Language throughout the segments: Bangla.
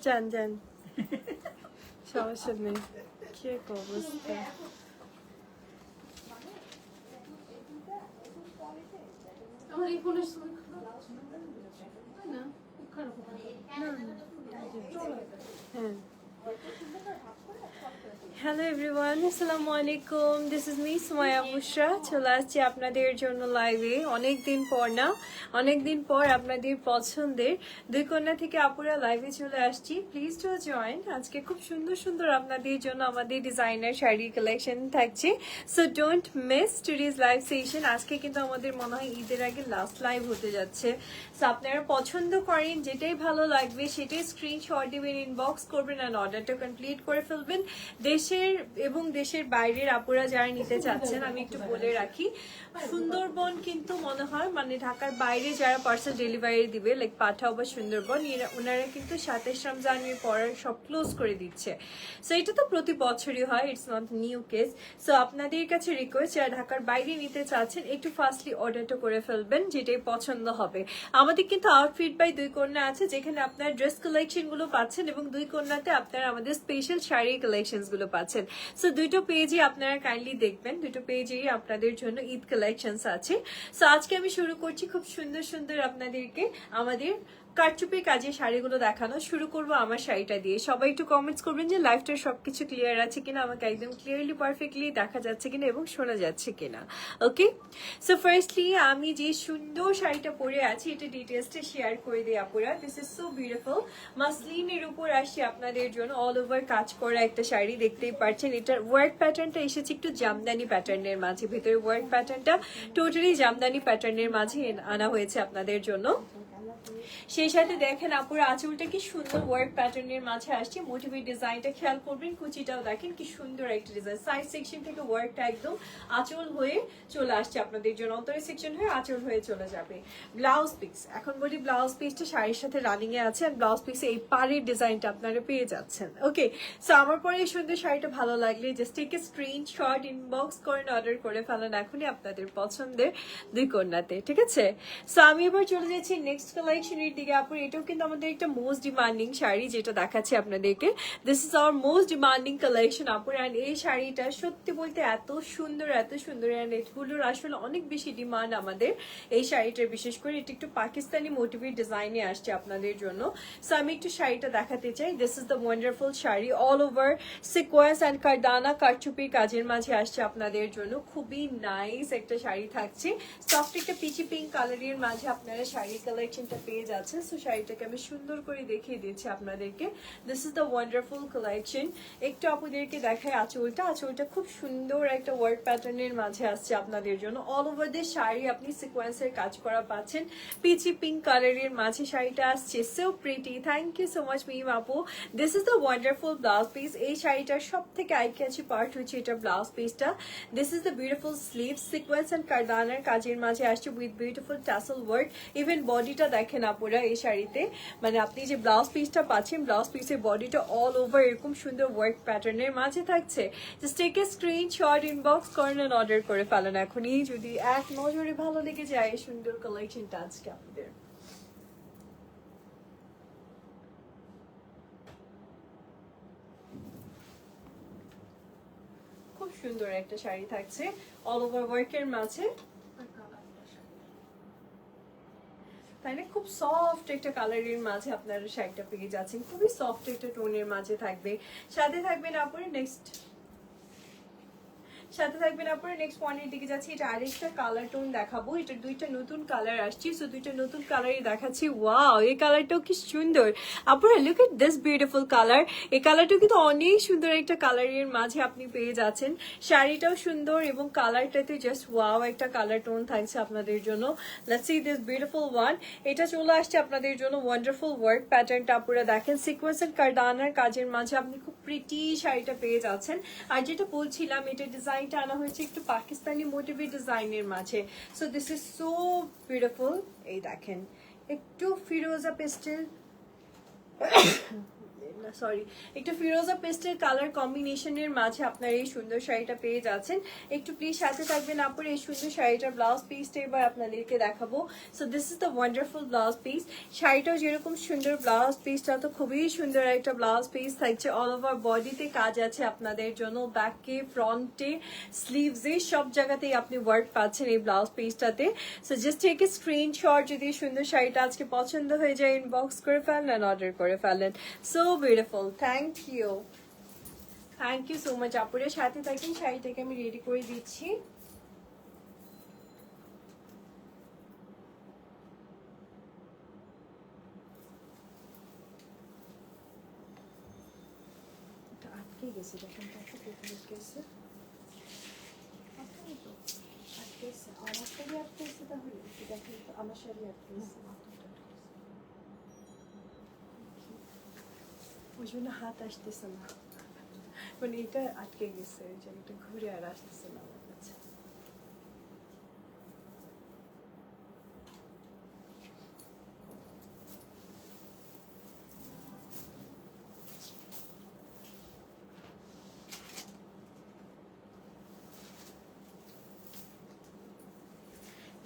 যান যান, সমস্যা নেই। কি এক অবস্থা! হ্যাঁ, হ্যালো এভরিওয়ান, আসসালামু আলাইকুম। দিস ইজ মি সুমাইয়া বুশরা। চলে আসছি আপনাদের জন্য লাইভে। অনেকদিন পর না, অনেকদিন পর আপনাদের পছন্দের দুই কন্যা থেকে আপুরা লাইভে চলে আসছি। Please to join. আজকে খুব সুন্দর সুন্দর আপনাদের জন্য আমাদের ডিজাইনার শাড়ি কালেকশন থাকছে। So don't miss today's live session. আজকে কিন্তু আমাদের মনে হয় ঈদের আগে লাস্ট লাইভ হতে যাচ্ছে। সো আপনারা পছন্দ করেন, যেটাই ভালো লাগবে সেটাই স্ক্রিনশট দিবেন, ইনবক্স করবেন আর অর্ডারটা কমপ্লিট করে ফেলবেন। দেশের এবং দেশের বাইরের আপুরা যারা নিতে চাচ্ছেন, আমি একটু বলে রাখি, সুন্দরবন কিন্তু মনে হয় মানে ঢাকার বাইরে যারা পার্সেল ডেলিভারি দিবে, লাইক পাঠাও বা সুন্দরবন, ওনারা কিন্তু 27 রমজানের পর সব ক্লোজ করে দিচ্ছে। সো এটা তো প্রতি বছরই হয়, it's not new case. So আপনাদের কাছে রিকোয়েস্ট, যারা ঢাকার বাইরে নিতে চাচ্ছেন একটু ফাস্টলি অর্ডারটা করে ফেলবেন, যেটাই পছন্দ হবে। আমাদের কিন্তু আউটফিট বাই দুই কন্যা আছে, যেখানে আপনার ড্রেস কালেকশন গুলো পাচ্ছেন এবং দুই কন্যাতে আপনারা আমাদের স্পেশাল শাড়ি কালেকশন গুলো পাচ্ছেন। সো দুটো পেজই আপনারা কাইন্ডলি দেখবেন, দুটো পেজেই আপনাদের জন্য ঈদ কালেকশনস আছে। সো আজকে আমি শুরু করছি খুব সুন্দর সুন্দর আপনাদেরকে আমাদের কারচুপি কাজের শাড়িগুলো দেখানো। শুরু করবো আমার শাড়িটা দিয়ে। সবাই একটু কমেন্টস করবেন যে লাইভটার সবকিছু ক্লিয়ার আছে কিনা, আমাকে একদম ক্লিয়ারলি পারফেক্টলি দেখা যাচ্ছে কিনা এবং শোনা যাচ্ছে কিনা। ওকে, সো ফার্স্টলি আমি যে সুন্দর শাড়িটা পরে আছি এটা ডিটেলসটা শেয়ার করে দিই আপুরা। This is so beautiful. মাসলিনের উপর আসি আপনাদের জন্য অল ওভার কাজ করা একটা শাড়ি, দেখতেই পাচ্ছেন। এটার ওয়ার্ক প্যাটার্নটা এসেছে একটু জামদানি প্যাটার্নের মাঝে, ভিতরে ওয়ার্ক প্যাটার্নটা টোটালি জামদানি প্যাটার্নের মাঝে আনা হয়েছে আপনাদের জন্য। সেই সাথে দেখেন আপুরা আঁচলটা কি সুন্দর ওয়ার্ক প্যাটার্নের মাঝে আসছে। মোটিভি ডিজাইনটা খেয়াল করবেন, কুচিটাও দেখেন কি সুন্দর একটা ডিজাইন। সাইড সেকশন থেকে ওয়ার্কটা একদম আঁচল হয়ে চলে আসছে আপনাদের জন্য, অন্তরের সেকশন হয়ে আঁচল হয়ে চলে যাবে। ব্লাউজ পিস, এখন বলি ব্লাউজ পিসটা শাড়ির সাথে রানিং এ আছে, আর ব্লাউজ পিসে এই পাড়ের ডিজাইনটা আপনারা পেয়ে যাচ্ছেন। ওকে, সো আমার পরে এই সুন্দর শাড়িটা ভালো লাগলে just take a screenshot, inbox করেন, অর্ডার করে ফেলেন এখনই আপনাদের পছন্দের দুই কন্যাতে, ঠিক আছে? সো আমি এবার চলে যাচ্ছি নেক্সট কালেকশনের দিকে আপু। এটাও কিন্তু আমাদের একটা মোস্ট ডিমান্ডিং শাড়ি, যেটা দেখাচ্ছি আপনাদেরকে। This is our most demanding collection আপু। অ্যান্ড এই শাড়িটা সত্যি বলতে এত সুন্দর, এত সুন্দর। অ্যান্ড এগুলোর আসলে অনেক বেশি ডিমান্ড আমাদের এই শাড়িটার, বিশেষ করে এটা একটু পাকিস্তানি মোটিভি ডিজাইনে আসছে আপনাদের জন্য। সো আমি একটু শাড়িটা দেখাতে চাই। This is the wonderful sari, all over sequence and কারদানা কারচুপির কাজের মাঝে আসছে আপনাদের জন্য। খুবই নাইস একটা শাড়ি থাকছে, সফট একটা পিচি পিঙ্ক কালারের মাঝে আপনারা শাড়ির কালেকশনটা পেয়ে যাচ্ছেন। সো শাড়িটাকে আমি সুন্দর করে দেখিয়ে দিচ্ছি আপনাদেরকে। This is the wonderful collection. একটু আপুদেরকে দেখায় আঁচলটা। আঁচলটা খুব সুন্দর একটা ওয়ার্ক প্যাটার্নের মাঝে আসছে আপনাদের জন্য। অল ওভার দ্য শাড়ি আপনি সিকোয়েন্সের কাজ করা পাচ্ছেন, পিচি পিঙ্ক কালারের মাঝে শাড়িটা আসছে। So pretty, thank you so much Mim আপু। This is the wonderful blouse piece. এই শাড়িটার সব থেকে আই ক্যাচি পার্ট হচ্ছে এটা ব্লাউজ পিসটা। This is the beautiful sleeve, sequence and কারদানার কাজের মাঝে আসছে with beautiful tassel work. Even বডিটা দেখেন আপুরা এই শাড়িতে, মানে আপনি যে ব্লাউজ পিসটা পাচ্ছেন, ব্লাউজ পিসের বডিটা অল ওভার এরকম সুন্দর ওয়ার্ক প্যাটার্নের মাঝে থাকছে। Just take a screenshot, inbox করেন আর অর্ডার করে ফেলেন এখনই, যদি এক নজরে ভালো লেগে যায় এই সুন্দর কালেকশনটা আজকে আপনাদের। খুব সুন্দর একটা শাড়ি থাকছে অল ওভার ওয়ার্কের মাঝে, তাই না? খুব সফট একটা কালারের মাঝে আপনারা শাড়িটা পেয়ে যাচ্ছেন, খুবই সফট একটা টোনের মাঝে থাকবে। সাথে থাকবেন আপনার নেক্সট পয়েন্টের দিকে যাচ্ছি। এটা আরেকটা কালার টোন দেখাবো। এটা দুইটা নতুন কালার আসছে, সো দুইটা নতুন কালারই দেখাচ্ছি। ওয়াও, এই কালারটাও কি সুন্দর আপনারা, look at this beautiful colour. এই কালারটাও কিন্তু অনেক সুন্দর একটা কালারের মাঝে আপনি পেয়ে যাচ্ছেন। শাড়িটাও সুন্দর এবং কালারটাতে জাস্ট ওয়াও একটা কালার টোন থাকছে আপনাদের জন্য। Let's see this beautiful one. এটা চলে আসছে আপনাদের জন্য ওয়ান্ডারফুল ওয়ার্ক প্যাটার্নটা আপনারা দেখেন, সিকোয়েন্স এন্ড কারদানার কাজের মাঝে আপনি খুব প্রিটি শাড়িটা পেয়ে যাচ্ছেন। আর যেটা বলছিলাম, এটা ডিজাইনটা আনা হয়েছে একটু পাকিস্তানি মোটিভি ডিজাইনের মাঝে। So this is so beautiful. এই দেখেন একটু ফিরোজা পেস্টেল না সরি, একটু ফিরোজা পেস্টের কালার কম্বিনেশনের মাঝে আপনার এই সুন্দর শাড়িটা পেয়ে যাচ্ছেন। একটু প্লিজ সাথে থাকবেন আপুর। এই সুন্দর শাড়িটার ব্লাউজ পিসটা এবার আপনাদেরকে দেখাবো। So this is the wonderful blouse piece. শাড়িটাও যেরকম সুন্দর, ব্লাউজ পিসটা তো খুবই সুন্দর একটা ব্লাউজ পিস থাকছে। অল ওভার বডিতে কাজ আছে আপনাদের জন্য, ব্যাকে, ফ্রন্টে, স্লিভসে, সব জায়গাতেই আপনি ওয়ার্ক পাচ্ছেন এই ব্লাউজ পিসটাতে। So just take a screenshot, যদি সুন্দর শাড়িটা আজকে পছন্দ হয়ে যায় ইনবক্স করে ফেলেন, অর্ডার করে ফেলেন। So beautiful, thank you, thank you so much আপুরের সাথে থাকেন। শাড়িটাকে আমি রেডি করে দিচ্ছি। আটকে গেছে, দেখেন তো একটু কোথায় গেছে, আটকেছে আমার শাড়ি, আটকেছে তাহলে দেখেন তো আমার শাড়ি আটকেছে, ওই জন্য হাত আসতেছে না, মানে এটা আটকে গেছে, ওই জন্য এটা ঘুরে আর আসতেছে না আমার কাছে।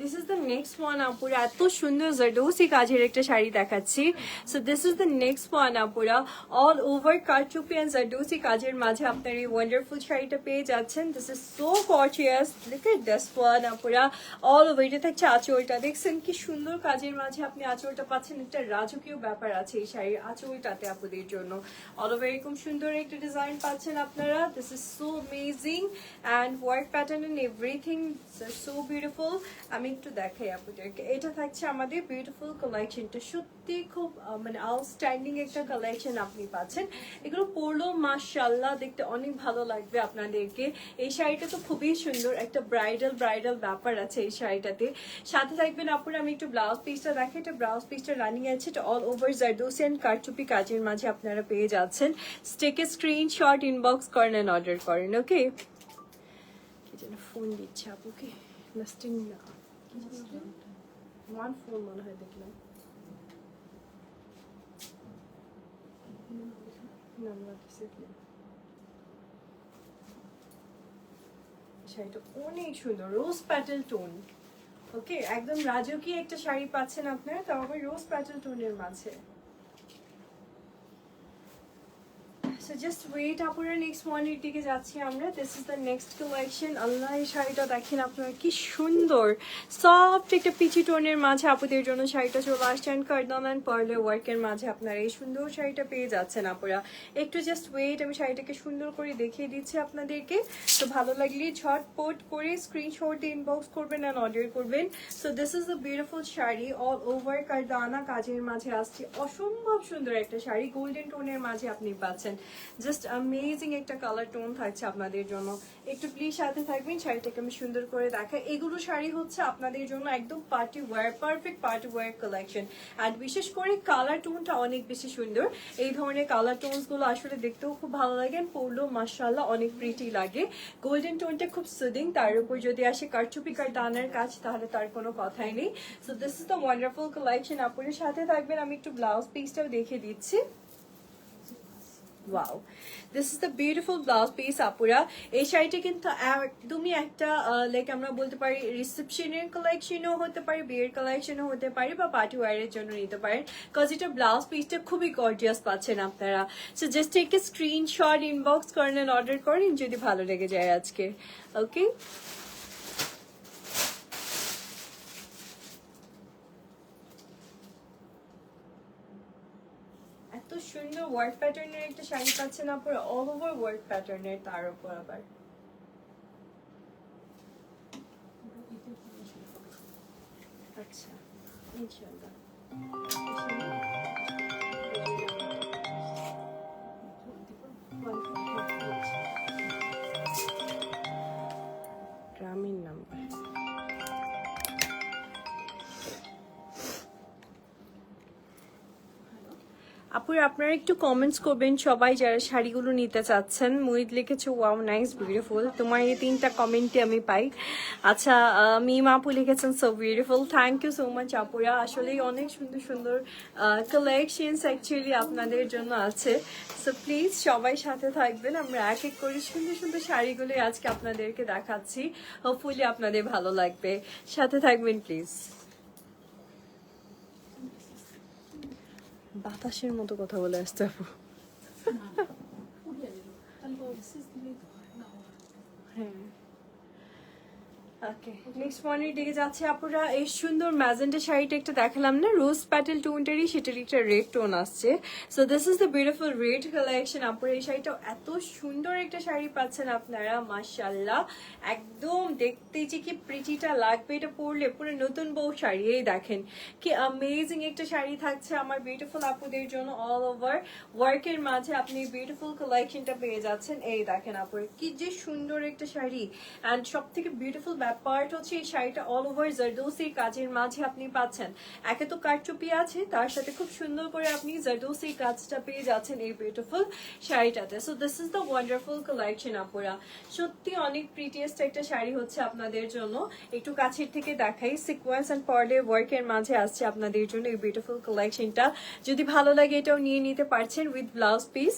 This is the next one আপুরা, এত সুন্দর জারদোসি কাজের একটা শাড়ি দেখাচ্ছি। So this is the next one আপুরা, অল ওভার কারচুপি এন্ড জারদোসি কাজের মাঝে আপনার এই ওয়ান্ডারফুল শাড়িটা পেয়ে যাচ্ছেন। This is so gorgeous, look at this one আপুরা। অল ওভার এটা থাকছে আঁচলটা, দেখছেন কি সুন্দর কাজের মাঝে আপনি আঁচলটা পাচ্ছেন। একটা রাজকীয় ব্যাপার আছে এই শাড়ির আঁচলটাতে আপুদের জন্য। অল ওভার এরকম সুন্দর একটা ডিজাইন পাচ্ছেন আপনারা। This is so amazing and work pattern and everything so beautiful. আমি একটু দেখাই আপনাদেরকে, এটা থাকছে আমাদের বিউটিফুল কালেকশনটা। সত্যি খুব মানে আউটস্ট্যান্ডিং একটা কালেকশন আপনি পাচ্ছেন। এগুলো পরলেও মাশাআল্লাহ দেখতে অনেক ভালো লাগবে আপনাদেরকে। এই শাড়িটা তো খুবই সুন্দর, একটা ব্রাইডাল ব্যাপার আছে এই শাড়িটাতে। সাথে থাকবেন আপনারা, আমি একটু ব্লাউজ পিসটা দেখাই। এটা ব্লাউজ পিসটা রানিং আছে, এটা অল ওভার জারদোসি এন্ড কারচুপি কাজের মাঝে আপনারা পেয়ে যাচ্ছেন। টেক এ স্ক্রিনশট, ইনবক্স করেন এন্ড অর্ডার করেন। ওকে, কি যেন ফোন দিচ্ছে আপুকে, লাস্টিং না ওয়ান ফোন মনে হয় দেখলাম, শাড়িটা অনেক সুন্দর, রোজ প্যাটেল টোন। ওকে, একদম রাজকীয় একটা শাড়ি পাচ্ছেন আপনারা, তাও আবার রোজ প্যাটেল টোনের মাঝে। So just wait আপুরা, নেক্সট ওয়ানের দিকে যাচ্ছি আমরা। This is the next collection. আল্লাহ, এই শাড়িটা দেখেন আপনারা কি সুন্দর, সফট একটা পিচি টোনের মাঝে আপুদের জন্য শাড়িটা চলে আসছে। অ্যান্ড কার্দান অ্যান্ড পার্লে ওয়ার্কের মাঝে আপনারা এই সুন্দর শাড়িটা পেয়ে যাচ্ছেন আপুরা। একটু জাস্ট ওয়েট, আমি শাড়িটাকে সুন্দর করে দেখিয়ে দিচ্ছি আপনাদেরকে। তো ভালো লাগলে ঝটপট করে স্ক্রিনশট দিয়ে ইনবক্স করবেন অ্যান্ড অর্ডার করবেন। So this is the beautiful sari, all over কারদানা কাজের মাঝে আসছে। অসম্ভব সুন্দর একটা শাড়ি, গোল্ডেন টোনের মাঝে আপনি পাচ্ছেন। জাস্ট অ্যামেজিং একটা কালার টোন থাকছে আপনাদের জন্য। একটু প্লিজ সাথে থাকবেন, শাড়িটাকে আমি সুন্দর করে দেখাই। এগুলো শাড়ি হচ্ছে আপনাদের জন্য একদম party wear, perfect party wear collection. And বিশেষ করে কালার টোনটা অনেক বেশি সুন্দর। এই ধরনের কালার টোনস গুলো আসলে দেখতেও খুব ভালো লাগে, পরলেও মাশাআল্লাহ অনেক প্রিটি লাগে। গোল্ডেন টোনটা খুব সুদিং, তার উপর যদি আসে কারচুপি কারদানার কাজ, তাহলে তার কোনো কথাই নেই। So this is the wonderful collection. আপনাদের সাথে থাকবেন, আমি একটু ব্লাউজ পিসটাও দেখিয়ে দিচ্ছি। Wow, this is the beautiful blouse piece আপুরা। এই শাড়িটা কিন্তু একদমই একটা লাইক আমরা বলতে পারি রিসেপশনের কালেকশনও হতে পারে, বিয়ের কালেকশনও হতে পারে, বা পার্টি ওয়ারের জন্য নিতে পারেন। কজ এটা ব্লাউজ পিসটা খুবই গর্জিয়াস পাচ্ছেন আপনারা। So just take a screenshot, inbox করেন এন্ড অর্ডার করেন যদি ভালো লেগে যায় আজকে। ওকে, এত সুন্দর ওয়ার্ক প্যাটার্নের একটা শাড়ি পাচ্ছেন আপনারা, অল ওভার ওয়ার্ক প্যাটার্নের, তার উপর আবার আচ্ছা ইনশাআল্লাহ। গ্রামীণ নাম্বার, আপুরা আপনারা একটু কমেন্টস করবেন সবাই যারা শাড়িগুলো নিতে চাচ্ছেন। মুহিত লিখেছে ওয়াও নাইস বিউটিফুল, তোমার এই 3টা কমেন্টই আমি পাই। আচ্ছা মিম আপু লিখেছেন so beautiful, thank you so much আপুরা। আসলেই অনেক সুন্দর সুন্দর কালেকশনস অ্যাকচুয়ালি আপনাদের জন্য আছে, সো প্লিজ সবাই সাথে থাকবেন। আমরা এক এক করে সুন্দর সুন্দর শাড়িগুলো আজকে আপনাদেরকে দেখাচ্ছি, হোপফুলি আপনাদের ভালো লাগবে, সাথে থাকবেন প্লিজ। বাতাসের মতো কথা বলে আসতে আপু। হ্যাঁ ওকে, নেক্সট ওয়ানের দিকে যাচ্ছে আপুরা। এই সুন্দর ম্যাজেন্টা শাড়িটা একটা দেখালাম না, রোজ প্যাটেল টোনটারই, সেটার একটা রেড টোন আসছে। So this is the beautiful red collection আপুরা। এই শাড়িটা এত সুন্দর একটা শাড়ি পাচ্ছেন আপনারা, মাশাআল্লাহ একদম দেখতে যে কি প্রিটিটা লাগবে এটা পরলে, পুরো নতুন বউ শাড়ি। এই দেখেন কি অ্যামেজিং একটা শাড়ি থাকছে আমার বিউটিফুল আপুদের জন্য। অল ওভার ওয়ার্কের মাঝে আপনি বিউটিফুল কালেকশনটা পেয়ে যাচ্ছেন। এই দেখেন আপুরা কি যে সুন্দর একটা শাড়ি, অ্যান্ড সব থেকে বিউটিফুল পার্ট হচ্ছে এই শাড়িটা অল ওভার জারদোসির কাজের মাঝে আপনি পাচ্ছেন। একে তো কারচুপি আছে, তার সাথে খুব সুন্দর করে আপনি জারদোসির কাজটা পেয়ে যাচ্ছেন এই বিউটিফুল শাড়িটাতে। So this is the wonderful collection আপুরা, সত্যি অনেক প্রিটিয়েস্ট একটা শাড়ি হচ্ছে আপনাদের জন্য। একটু কাছের থেকে দেখাই, সিকোয়েন্স এন্ড পার্লের ওয়ার্কের মাঝে আসছে আপনাদের জন্য এই বিউটিফুল কালেকশনটা। যদি ভালো লাগে এটাও নিয়ে নিতে পারছেন উইথ ব্লাউজ পিস।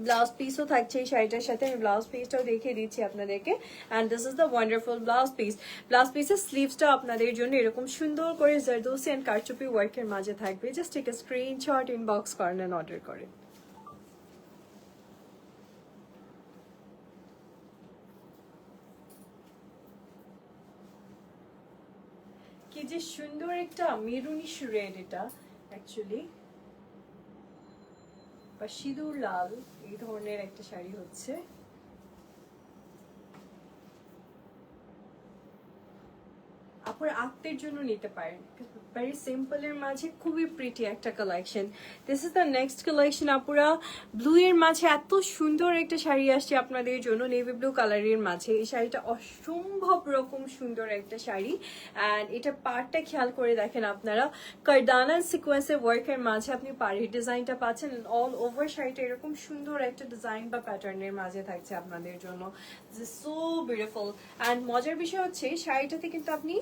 ব্লাউজ পিসও থাকছে এই শাড়িটার সাথে, আমি ব্লাউজ পিসটাও দেখিয়ে দিচ্ছি আপনাদেরকে। And this is the wonderful blouse piece. Blouse পিসের স্লিভসটা আপনাদের জন্য এরকম সুন্দর করে জারদোসি অ্যান্ড কারচুপি ওয়ার্কের মাঝে থাকবে। Just take a screenshot, inbox করেন অ্যান্ড অর্ডার করেন। কি যে সুন্দর একটা মেরুনিশ রেড, এটা অ্যাকচুয়ালি বা সিঁদুর লাল এই ধরনের একটা শাড়ি হচ্ছে। আপুর আত্মের জন্য নিতে পারেন, ভেরি সিম্পল এর মাঝে খুবই প্রিটি একটা collection. This is the next collection আপুরা। ব্লু এর মাঝে এত সুন্দর একটা শাড়ি আসছে আপনাদের জন্য, নেভি ব্লু কালারের মাঝে। এই শাড়িটা অসম্ভব রকম সুন্দর একটা শাড়ি, অ্যান্ড এটা পার্টটা খেয়াল করে দেখেন আপনারা, কারদানা সিকোয়েন্সের ওয়ার্কের মাঝে আপনি পাড়ের ডিজাইনটা পাচ্ছেন। অল ওভার শাড়িটা এরকম সুন্দর একটা ডিজাইন বা প্যাটার্নের মাঝে থাকছে আপনাদের জন্য, সো বিউটিফুল। অ্যান্ড মজার বিষয় হচ্ছে শাড়িটাতে কিন্তু আপনি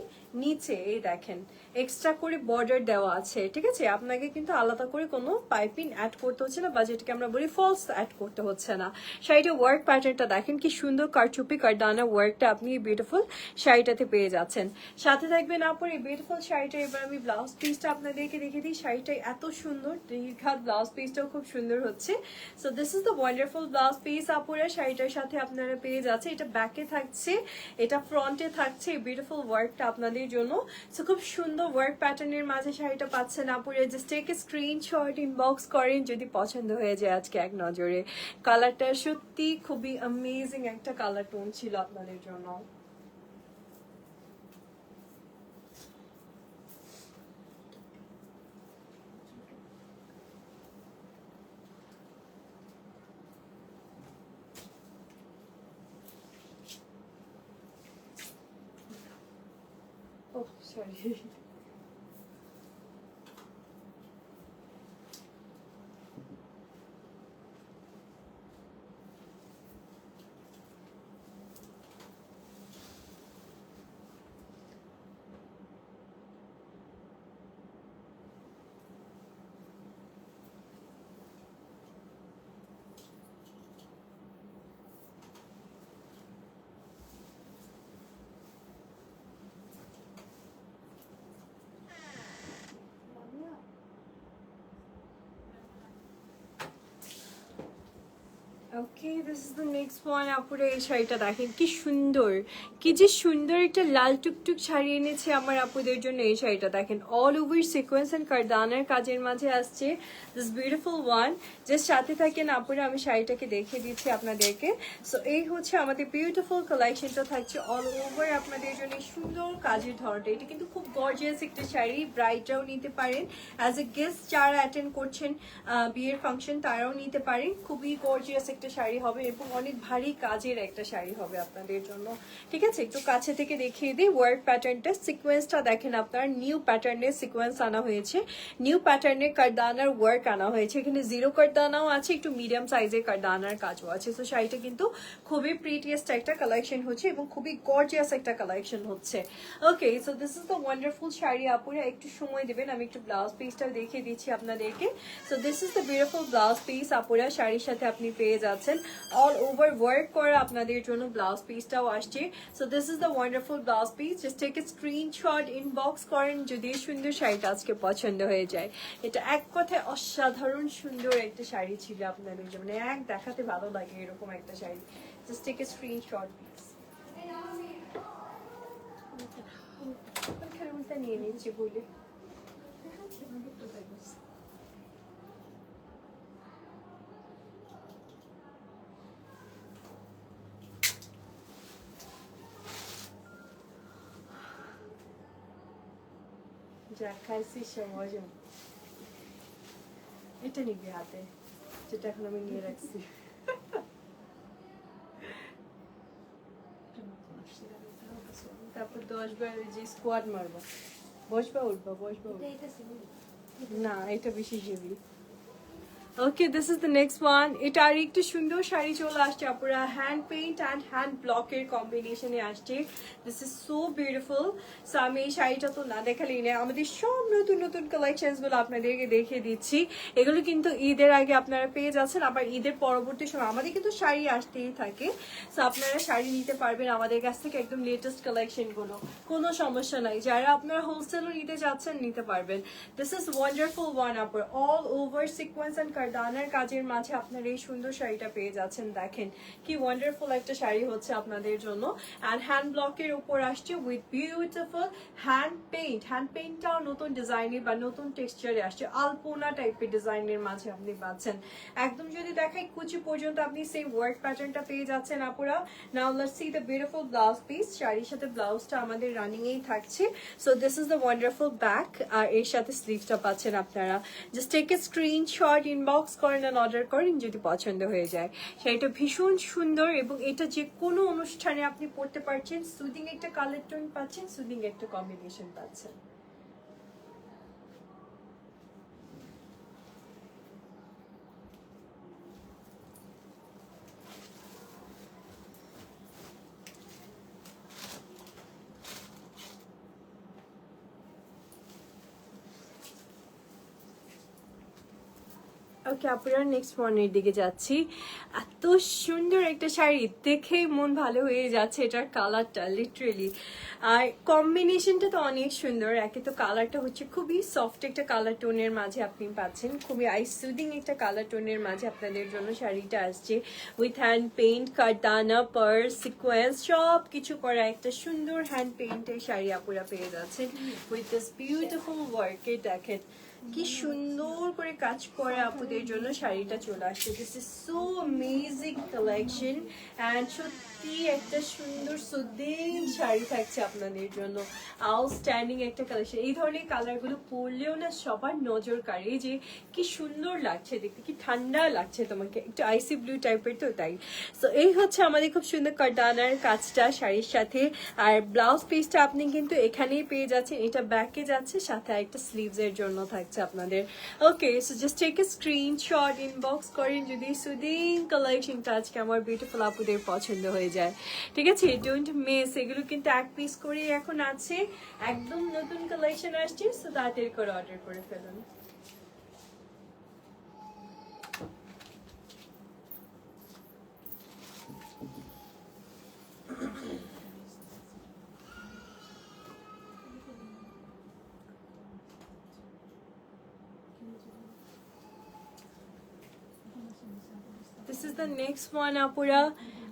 নিচে এই দেখেন এক্সট্রা করে বর্ডার দেওয়া আছে, ঠিক আছে? আপনাকে কিন্তু আলাদা করে কোনো পাইপিং অ্যাড করতে হচ্ছে না, বা যেটাকে আমরা বলি ফলস অ্যাড করতে হচ্ছে না। শাড়িটা ওয়ার্ক প্যাটার্নটা দেখেন কি সুন্দর, কারচুপি কারদানা ওয়ার্কটা আপনি এই বিউটিফুল শাড়িটাতে পেয়ে যাচ্ছেন। সাথে থাকবেন আপুর এই বিউটিফুল শাড়িটা। এবার আমি ব্লাউজ পিসটা আপনাদেরকে দেখে দিই। শাড়িটা এত সুন্দর, দীর্ঘাত ব্লাউজ পিসটাও খুব সুন্দর হচ্ছে। So this is the wonderful blouse piece আপুরা, শাড়িটার সাথে আপনারা পেয়ে যাচ্ছে। এটা ব্যাকে থাকছে, এটা ফ্রন্টে থাকছে, এই বিউটিফুল ওয়ার্কটা আপনাদের জন্য। সো খুব সুন্দর ওয়ার্ক প্যাটার্নের মাঝে শাড়িটা পাচ্ছেন আপুরা। Just take a screenshot, inbox করেন যদি পছন্দ হয়ে যায় আজকে এক নজরে। কালারটা সত্যি খুবই অ্যামেজিং একটা কালার টোন ছিল আপনাদের জন্য। Oh, sorry. Okay, this is the next one আপুরা। এই শাড়িটা দেখেন কি সুন্দর, কি যে সুন্দর একটা লাল টুকটুক শাড়ি এনেছে আমার আপুদের জন্য। এই শাড়িটা দেখেন অল ওভার সিকোয়েন্স এন্ড কারদানার কাজের মাঝে আসছে, দিস বিউটিফুল ওয়ান। জাস্ট সাথে থাকেন আপুরা, আমি শাড়িটাকে দেখিয়ে দিচ্ছি আপনাদেরকে। সো এই হচ্ছে আমাদের বিউটিফুল কালেকশনটা থাকছে অল ওভার আপনাদের জন্য। সুন্দর কাজের ধরনটা, এটা কিন্তু খুব গর্জিয়াস একটা শাড়ি, ব্রাইডরাও নিতে পারেন, অ্যাজ এ গেস্ট যারা অ্যাটেন্ড করছেন বিয়ের ফাংশন তারাও নিতে পারেন। খুবই গর্জিয়াস একটা একটা শাড়ি হবে এবং অনেক ভারী কাজের একটা শাড়ি হবে আপনাদের জন্য। ঠিক আছে, একটু কাছে থেকে দেখিয়ে দিই ওয়ার্ক প্যাটার্নটা। সিকোয়েন্সটা দেখেন, আপনার নিউ প্যাটার্নের সিকোয়েন্স আনা হয়েছে, নিউ প্যাটার্নের কারদানার ওয়ার্ক আনা হয়েছে। এখানে জিরো কারদানাও আছে, একটু মিডিয়াম সাইজের কারদানার কাজও আছে। তো শাড়িটা কিন্তু খুবই প্রিটিয়েস্ট একটা কালেকশন হচ্ছে এবং খুবই গর্জিয়াস একটা কালেকশন হচ্ছে। Okay, so this is the wonderful sari. আপুরা একটু সময় দেবেন, আমি একটু ব্লাউজ পিসটা দেখিয়ে দিচ্ছি আপনাদেরকে। So this is the beautiful blouse piece. আপুরা শাড়ির সাথে আপনি পেয়ে যাচ্ছেন অল ওভার ওয়ার্ক করা আপনাদের জন্য ব্লাউজ পিসটাও আসছে। So this is the wonderful blouse piece. Just take a screenshot, inbox করেন যদি সুন্দর শাড়িটা আজকে পছন্দ হয়ে যায়। এটা এক কথায় অসাধারণ সুন্দর একটা শাড়ি ছিল আপনাদের জন্য, এক দেখাতে ভালো লাগে এরকম একটা sari. Just take a screenshot please. নিয়ে নিচ্ছি বলে যা খাইছি সহজ। এটা নিবি হাতে, যেটা এখন আমি নিয়ে রাখছি। তারপর 10 বার যে স্কোয়াড মারবো। বসবা উঠবা, বসবা না, এটা বেশি heavy. Okay, this is the next one. এটা আর একটু সুন্দর শাড়ি চলে আসছে আপুরা, হ্যান্ড পেইন্ট অ্যান্ড হ্যান্ড ব্লকের কম্বিনেশনে আসছে। This is so beautiful. So আমি এই শাড়িটা তো না দেখালেই না, আমাদের সব নতুন নতুন কালেকশনস গুলো আপনাদেরকে দেখিয়ে দিচ্ছি। এগুলো কিন্তু ঈদের আগে আপনারা পেয়ে যাচ্ছেন, আবার ঈদের পরবর্তী সময় আমাদের কিন্তু শাড়ি আসতেই থাকে। সো আপনারা শাড়ি নিতে পারবেন আমাদের কাছ থেকে, একদম লেটেস্ট কালেকশন গুলো, কোনো সমস্যা নাই। যারা আপনারা হোলসেলও নিতে যাচ্ছেন নিতে পারবেন। দিস ইজ ওয়ান্ডারফুল ওয়ান আপুরা, অল ওভার সিকোয়েন্স অ্যান্ড কারদানার কাজের মাঝে আপনারা এই সুন্দর শাড়িটা পেয়ে যাচ্ছেন। দেখেন কি ওয়ান্ডারফুল একটা শাড়ি হচ্ছে আপনাদের জন্য। অ্যান্ড হ্যান্ড ব্লকের উপর আসছে with beautiful hand paint. Hand পেইন্টটাও নতুন ডিজাইনের বা নতুন টেক্সচারে আসছে, আলপনা টাইপের ডিজাইনের মাঝে আপনি পাচ্ছেন। একদম যদি দেখাই কুচি পর্যন্ত আপনি সেই ওয়ার্ক প্যাটার্নটা পেয়ে যাচ্ছেন আপুরা। Now let's see the beautiful blouse piece. শাড়ির সাথে ব্লাউজটা আমাদের রানিং এই থাকছে। So this is the wonderful back, আর এর সাথে স্লিভসটা পাচ্ছেন আপনারা। Just take a screenshot, inbox করেন আর অর্ডার করেন যদি পছন্দ হয়ে যায়। শাড়িটা ভীষণ সুন্দর এবং এটা যে কোনো অনুষ্ঠানে আপনি পরতে পারছেন। সুদিং একটা কালার টোন পাচ্ছেন, সুদিং একটা কম্বিনেশন পাচ্ছেন। ওকে আপুরা, নেক্সট ওয়ানের দিকে যাচ্ছি। এত সুন্দর একটা শাড়ি, দেখেই মন ভালো হয়ে যাচ্ছে এটার কালারটা লিটারেলি। আর কম্বিনেশনটা তো অনেক সুন্দর। একে তো কালারটা হচ্ছে খুবই সফট একটা কালার টোনের মাঝে আপনি পাচ্ছেন, খুবই আই সুদিং একটা কালার টোনের মাঝে আপনাদের জন্য শাড়িটা আসছে। উইথ হ্যান্ড পেইন্ট, কারদানা, পার্ল, সিকোয়েন্স সব কিছু করা একটা সুন্দর হ্যান্ড পেইন্টের শাড়ি আপুরা পেয়ে যাচ্ছেন উইথ দিস বিউটিফুল ওয়ার্কে। দেখেন কি সুন্দর করে কাজ করে আপুদের জন্য শাড়িটা চলে আসছে। This is so amazing collection and সত্যি একটা সুন্দর সুদিং শাড়ি থাকছে আপনাদের জন্য। আউটস্ট্যান্ডিং একটা কালেকশন। এই ধরনের কালারগুলো পরলেও না সবার নজর কাড়ে যে কি সুন্দর লাগছে দেখতে, কি ঠান্ডা লাগছে তোমাকে, একটু আইসি ব্লু টাইপের তো তাই। সো এই হচ্ছে আমাদের খুব সুন্দর কারদানার কাজটা শাড়ির সাথে। আর ব্লাউজ পিসটা আপনি কিন্তু এখানেই পেয়ে যাচ্ছেন, এটা ব্যাকে যাচ্ছে, সাথে একটা স্লিভস এর জন্য থাকছে আপনাদের। Okay, so just take a screenshot, inbox করেন যদি সুদিং কালেকশনটা আজকে আমার বিউটিফুল আপুদের পছন্দ হয়ে যায়। ঠিক আছে, ডোন্ট মিস। এগুলো কিন্তু এক পিস করে এখন আছে, একদম নতুন কালেকশন আসছে। সো তাড়াতাড়ি করে অর্ডার করে ফেলুন। This is the next one আপুরা।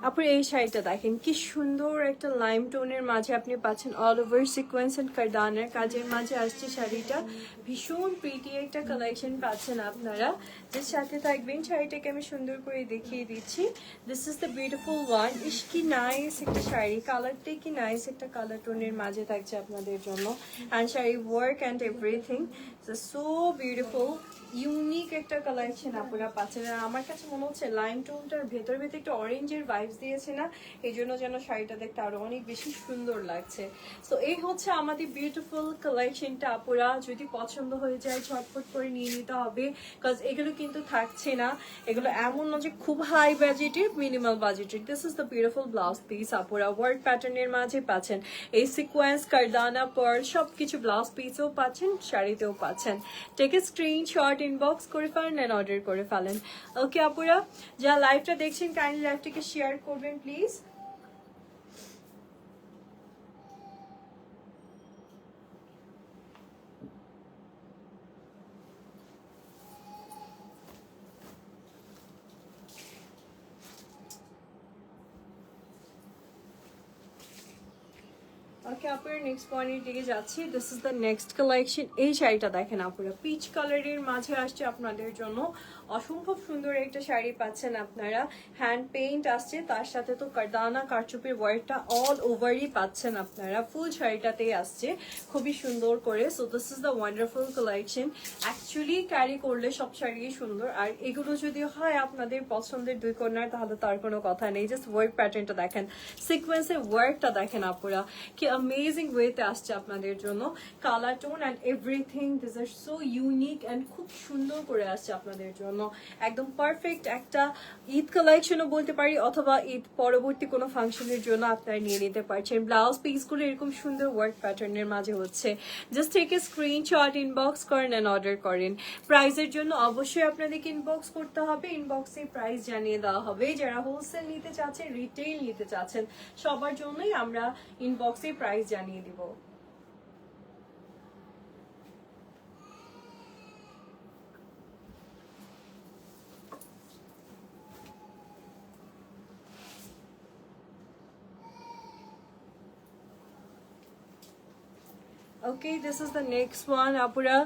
আপুরা এই শাড়িটা দেখেন কি সুন্দর একটা লাইম টোনের মাঝে আপনি পাচ্ছেন, অল ওভার সিকোয়েন্স এন্ড কারদানার কাজের মাঝে আসছে শাড়িটা। ভীষণ প্রিটি একটা কালেকশন পাচ্ছেন আপনারা। যে সাথে থাকবেন শাড়িটাকে আমি সুন্দর করে দেখিয়ে দিচ্ছি। This is the beautiful one. ইস কি নাইস একটা শাড়ি, কালারটাই কি নাইস একটা কালার টোনের মাঝে থাকছে আপনাদের জন্য। And sari work and everything so beautiful. Unique একটা কালেকশন আপনারা পাচ্ছেন। আর আমার কাছে মনে হচ্ছে লাইম টোনটার ভেতর ভেতর একটা অরেঞ্জের ভাইবস দিয়েছে না, এই জন্য যেন শাড়িটা দেখতে আরো অনেক বেশি সুন্দর লাগছে। তো এই হচ্ছে আমাদের বিউটিফুল কালেকশনটা আপুরা, যদি পছন্দ হয়ে যায় ঝটপট করে নিয়ে নিতে হবে, কারণ এগুলো কিন্তু থাকছে না, এগুলো এমন না যে খুব হাই বাজেটের, মিনিমাল বাজেটের। This is the beautiful blouse piece আপুরা, ওয়ার্ক প্যাটার্নের মাঝে পাচ্ছেন এই সিকোয়েন্স, কারদানা, পার্ল সবকিছু ব্লাউজ পিসেও পাচ্ছেন, শাড়িতেও পাচ্ছেন। টেক এ স্ক্রিনশট, ইনবক্স করে ফেলেন এন্ড অর্ডার করে ফেলেন। ওকে আপুরা, যা লাইভটা দেখছেন কাইন্ডলি লাইভটাকে শেয়ার করবেন প্লিজ। ওকে আপুরা, নেক্সট পয়েন্টের দিকে যাচ্ছি। This is the next collection. এই শাড়িটা দেখেন আপুরা, পিচ কালারের মাঝে আসছে আপনাদের জন্য, অসম্ভব সুন্দর একটা শাড়ি পাচ্ছেন আপনারা। হ্যান্ড পেইন্ট আসছে, তার সাথে তো কারদানা কারচুপির ওয়ার্কটা অল ওভারই পাচ্ছেন আপনারা, ফুল শাড়িটাতেই আসছে খুবই সুন্দর করে। So this is the wonderful collection. Actually carry করলে সব শাড়ি সুন্দর, আর এগুলো যদি হয় আপনাদের পছন্দের দুই কন্যার, তাহলে তার কোনো কথা নেই। জাস্ট ওয়ার্ক প্যাটার্নটা দেখেন, সিকোয়েন্সের ওয়ার্কটা দেখেন আপুরা, কি অ্যামেজিং ওয়েতে আসছে আপনাদের জন্য। Colour tone and everything, this are so unique and খুব সুন্দর করে আসছে আপনাদের জন্য। একদম পারফেক্ট একটা ঈদ কালেকশনও বলতে পারি, অথবা ঈদ পরবর্তী কোনো ফাংশনের জন্য আপনারা নিয়ে নিতে পারছেন। ব্লাউজ পিসগুলো এরকম সুন্দর ওয়ার্ক প্যাটার্নের মাঝে হচ্ছে। জাস্ট থেকে স্ক্রিনশট, ইনবক্স করেন অ্যান্ড অর্ডার করেন। প্রাইসের জন্য অবশ্যই আপনাদেরকে ইনবক্স করতে হবে, ইনবক্সে প্রাইস জানিয়ে দেওয়া হবে। যারা হোলসেল নিতে চাচ্ছেন, রিটেইল নিতে চাচ্ছেন, সবার জন্যই আমরা ইনবক্সে প্রাইস জানিয়ে দিব। Okay, this is the next one আপুরা।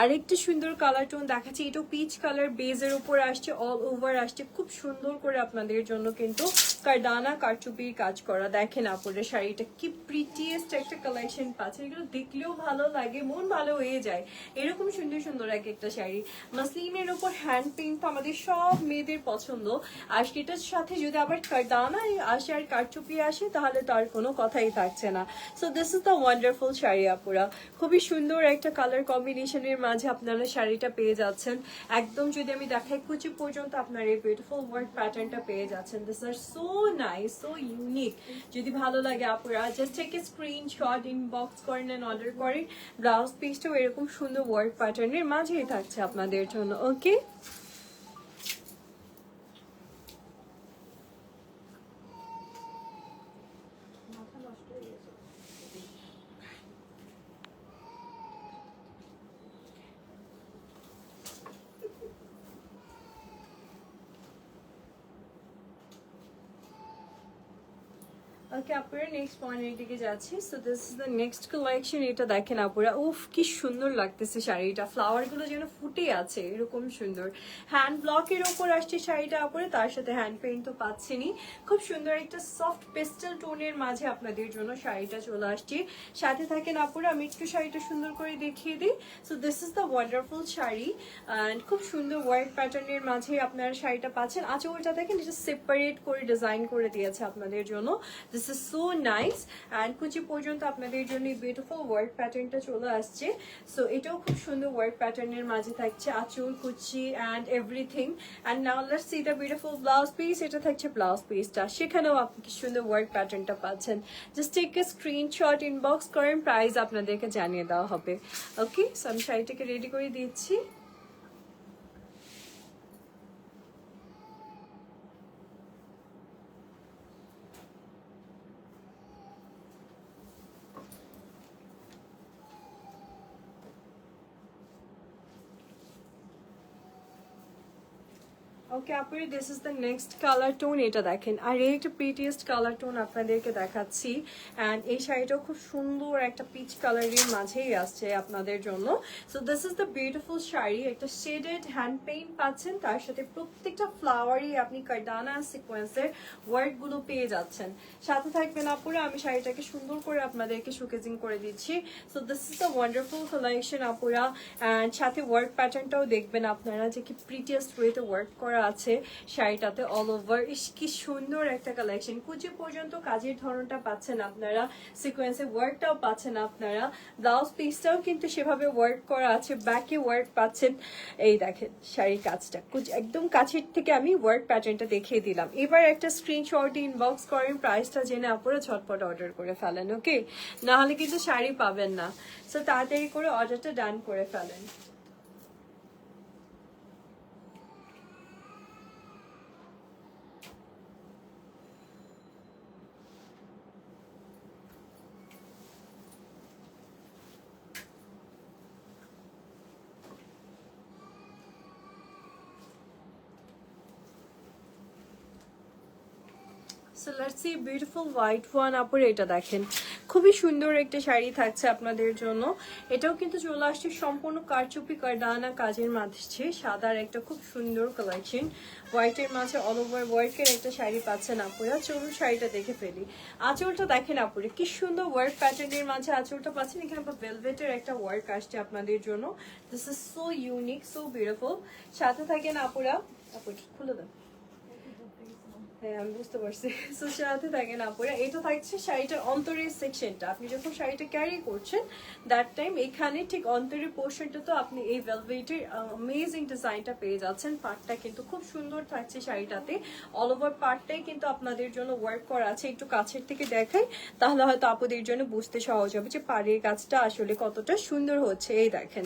আরেকটা সুন্দর কালার টোন দেখাচ্ছি, এটাও পিচ কালার বেজের উপর আসছে, অল ওভার আসছে, খুব সুন্দর করে আপনাদের জন্য কিন্তু কারদানা কারচুপির কাজ করা। দেখেন আপুরা, শাড়িটা কি প্রিটিয়েস্ট একটা কালেকশন পাচ্ছে, এগুলো দেখলেও ভালো লাগে, মন ভালো হয়ে যায়। এরকম সুন্দর সুন্দর এক একটা শাড়ি, মাসলিনের উপর হ্যান্ড পেইন্ট তো আমাদের সব মেয়েদের পছন্দ, আর সেটার সাথে যদি আবার কারদানা আসে আর কারচুপি আসে, তাহলে তার কোনো কথাই থাকছে না। So this is the wonderful sari আপুরা, খুবই সুন্দর একটা কালার কম্বিনেশনের মাঝে আপনারা শাড়িটা পেয়ে যাচ্ছেন। একদম যদি আমি দেখাই কুচি পর্যন্ত আপনার এই বিউটিফুল ওয়ার্ক প্যাটার্নটা পেয়ে যাচ্ছেন। This are so nice, so unique. যদি ভালো লাগে আপুরা, just take a screenshot, inbox করেন এন্ড অর্ডার করেন। ব্লাউজ পিসটাও এরকম সুন্দর ওয়ার্ক প্যাটার্নের মাঝেই থাকছে আপনাদের জন্য। ওকে, ওকে আপুরা, নেক্সট পয়েন্টের দিকে যাচ্ছি। So this is the next collection. এটা দেখেন আপুরা, উফ কি সুন্দর লাগতেছে শাড়িটা, ফ্লাওয়ার গুলো যেন ফুটে আছে, এরকম সুন্দর। হ্যান্ড ব্লকের ওপর আসছে শাড়িটা আপুরা, তার সাথে হ্যান্ড পেইন্ট তো পাচ্ছেনই। খুব সুন্দর একটা সফট পেস্টেল টোনের মাঝে আপনাদের জন্য শাড়িটা চলে আসছে। সাথে থাকেন আপুরা, আমি একটু শাড়িটা সুন্দর করে দেখিয়ে দিই। So this is the wonderful sari, and খুব সুন্দর ওয়ার্ক প্যাটার্নের মাঝে আপনারা শাড়িটা পাচ্ছেন। আঁচলটা দেখেন, এটা সেপারেট করে ডিজাইন করে দিয়েছে আপনাদের জন্য। This is so nice, and কুচি পর্যন্ত আপনাদের জন্য বিউটিফুল ওয়ার্ক প্যাটার্নটা চলে আসছে। সো এটাও খুব সুন্দর ওয়ার্ক প্যাটার্নের মাঝে থাকছে, আঁচল, কুচি and everything. And now let's see the beautiful blouse piece. এটা থাকছে ব্লাউজ পিসটা, সেখানেও আপনি কি সুন্দর ওয়ার্ক প্যাটার্নটা পাচ্ছেন। Just take a screenshot, inbox করেন, প্রাইস আপনাদেরকে জানিয়ে দেওয়া হবে। ওকে, সো আমি শাড়িটাকে রেডি করে দিচ্ছি। ওকে আপুরি, this is the next colour tone. এটা দেখেন, আর এই একটা প্রিটিয়েস্ট কালার টোন আপনাদেরকে দেখাচ্ছি। অ্যান্ড এই শাড়িটাও খুব সুন্দর একটা পিচ কালারের মাঝেই আসছে আপনাদের জন্য। So this is the beautiful sari. একটা শেডেড হ্যান্ড পেইন্ট পাচ্ছেন, তার সাথে প্রত্যেকটা ফ্লাওয়ারই আপনি কার্দানা সিকোয়েন্সের ওয়ার্কগুলো পেয়ে যাচ্ছেন। সাথে থাকবেন আপুরা, আমি শাড়িটাকে সুন্দর করে আপনাদেরকে শোকেজিং করে দিচ্ছি। So this is the wonderful collection আপুরা। অ্যান্ড সাথে ওয়ার্ক প্যাটার্নটাও দেখবেন আপনারা যে কি প্রিটিয়েস্ট ওয়েতে ওয়ার্ক করা আছে শাড়িটাতে অল ওভার। কি সুন্দর একটা কালেকশন। কুচি পর্যন্ত কাজের ধরনটা পাচ্ছেন আপনারা, সিকোয়েন্সে ওয়ার্কটাও পাচ্ছেন আপনারা। ব্লাউজ পিসটাও কিন্তু সেভাবে ওয়ার্ক করা আছে, ব্যাকে ওয়ার্ক পাচ্ছেন। এই দেখেন শাড়ির কাজটা একদম কাছের থেকে আমি ওয়ার্ক প্যাটার্নটা দেখিয়ে দিলাম। এবার একটা স্ক্রিনশট ইনবক্স করেন, প্রাইসটা জেনে আপনারা ঝটপট অর্ডার করে ফেলেন। ওকে, না হলে কিন্তু শাড়ি পাবেন না। সো তাড়াতাড়ি করে অর্ডারটা ডান করে ফেলেন। So let's see beautiful white one আপুর। এটা দেখেন, খুবই সুন্দর একটা শাড়ি থাকছে আপনাদের জন্য। এটাও কিন্তু চলে আসছে সম্পূর্ণ কারচুপি কারদানা কাজের মাঝে, সাদার একটা খুব সুন্দর কালেকশন। হোয়াইটের মাঝে অল ওভার ওয়ার্কের একটা শাড়ি পাচ্ছেন আপুরা। চলুন শাড়িটা দেখে ফেলি। আঁচলটা দেখেন আপুরে, কি সুন্দর ওয়ার্ক প্যাটার্নের মাঝে আঁচলটা পাচ্ছেন। এখানে ভেলভেটের একটা ওয়ার্ক আসছে আপনাদের জন্য। This is so unique, so beautiful. সাথে থাকেন আপুরা। আপু খুলে দেন। হ্যাঁ আমি বুঝতে পারছি। সো সাথে থাকেন আপুরা। এটা থাকছে শাড়িটার অন্তরের সেকশনটা। আপনি যখন শাড়িটা ক্যারি করছেন দ্যাট টাইম এখানে ঠিক অন্তরের পোর্শনটা তো আপনি এই ভেলভেটের অ্যামেজিং ডিজাইনটা পেয়ে যাচ্ছেন। পার্টটা কিন্তু খুব সুন্দর থাকছে শাড়িটাতে। অল ওভার পার্টটাই কিন্তু আপনাদের জন্য ওয়ার্ক করা আছে। একটু কাছের থেকে দেখাই, তাহলে হয়তো আপুদের জন্য বুঝতে সহজ হবে যে পাড়ের কাজটা আসলে কতটা সুন্দর হচ্ছে। এই দেখেন,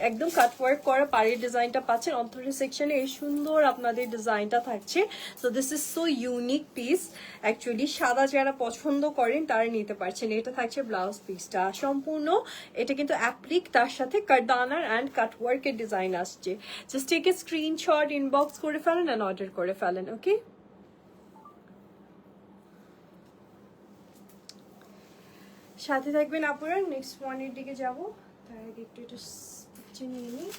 একদম কাট ওয়ার্ক করা পাড়ের ডিজাইনটা পাচ্ছেন। অন্তরের সেকশনে এই সুন্দর আপনাদের ডিজাইনটা থাকছে। So this is so unique piece. Actually সাদা যারা পছন্দ করেন তারা নিতে পারছেন। এটা থাকছে ব্লাউজ পিসটা সম্পূর্ণ। এটা কিন্তু অ্যাপ্লিক, তার সাথে কারদানার অ্যান্ড কাটওয়ার্কের ডিজাইন আসছে। Just take a screenshot, inbox করে ফেলেন অ্যান্ড অর্ডার করে ফেলেন। ওকে, সাথে থাকবেন আপনারা। নেক্সট ওয়ানের দিকে যাব, তার আগে একটু এটা নিয়ে নিই।